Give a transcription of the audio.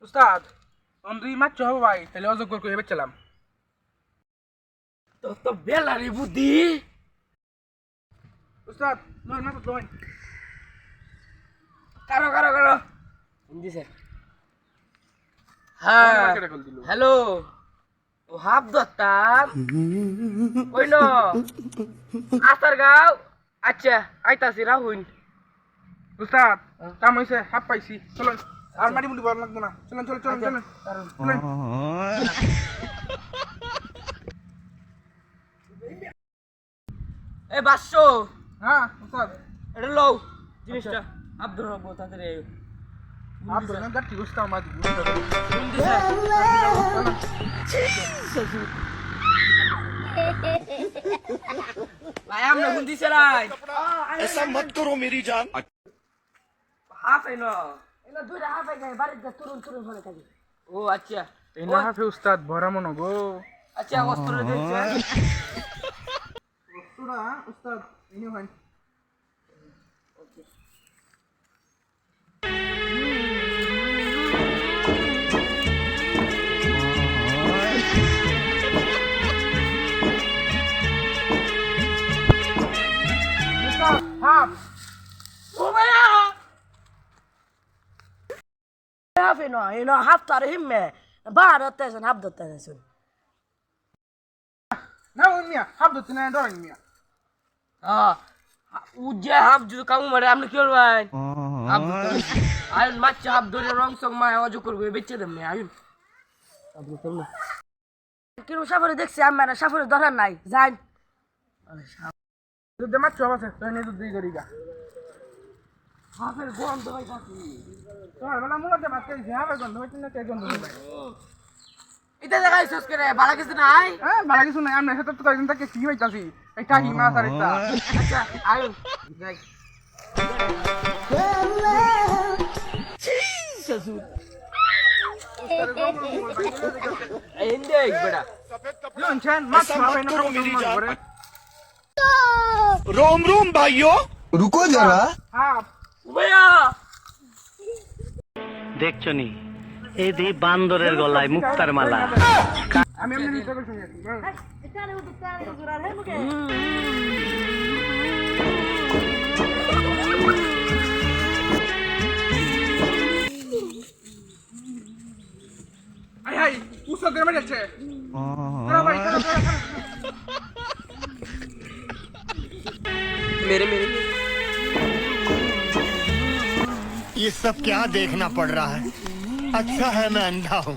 উস্তাদ অন্দ্রি মাছ হবে ভাই তাহলে অযোগ্য করে বেচলাম তো তো বেলারি বুদ্ধি উস্তাদ নয় মাছ নয় কারো কারো কারো হিন্দি স্যার হ্যাঁ হ্যালো ও হাফ দত্তাম কই ন আসার গাও আচ্ছা আইতাছি রাহুল উস্তাদ কাম হয়েছে হাফ পাইছি চলুন আর মাটি মুটি বড় লাগবো না চলুন চলুন চলুন চলুন চলুন এ বাসো হ্যাঁ উস্তাদ এটা লও জিনিসটা আব্দুর রব্বু তাদের आप दोनों का ठीक उसका मत হিন্দি স্যার ভাই আমরা হিন্দি স্যার ऐसा मत करो मेरी जान। হাফ এনো এলা দুইটা হাফে গায় বাড়িতে তুরুন তুরুন হলে থাকে ও আচ্ছা এই না হাফে উস্তাদ ভরা মনো গো আচ্ছা অস্ত্র দিচ্ছে উস্তাদ উস্তাদ ইনি হয় হাফ ও ভাইয়া হাফে ন এ ন হাফ তার হিম্মে বার হতেছেন হাফ ধরতেছেন না ওই মিয়া হাফ ধরতে না ডরেন মিয়া হ্যাঁ উজ্জে হাফ যদি কামু মারে আপনি কি করবেন হাফ আয়ন মাছ হাফ ধরে রং সং মায় অজু করবে বেচে দেন আয়ন আপনি তো না কিরম সাফরে দেখছি আমার সাফরে ধরার নাই যাই দুধে মাছ চব আছে তুই নিয়ে দুধ দিয়ে করি গা হাফের গন্ধ ভাই কাকি তোমার বেলা মূলত ভাত খাইছি হাফের গন্ধ হইতে না কে গন্ধ হবে এটা দেখাই সস করে বালা কিছু নাই হ্যাঁ ভালো কিছু নাই আমরা সাথে তো কয়েকদিন থেকে কি হইতাছি এটা কি মাছ আর এটা আচ্ছা আয়ন যাই হিন্দি বেটা শুনছেন মাছ খাবে না करो मेरी जान। করে रोम रोम भाइयों। रुको जरा হাফ ভাইয়া দেখছো নি এই দি বান্দরের গলায় মুক্তার মালা আমি এমনি নিতে করছি এখানে উঠতে তারে জোরার হে মুকে আই হাই উসা করে মেরেছে চলো ভাই চলো চলো मेरे मेरे ये सब क्या देखना पड़ रहा है। अच्छा है मैं अंधा हूँ।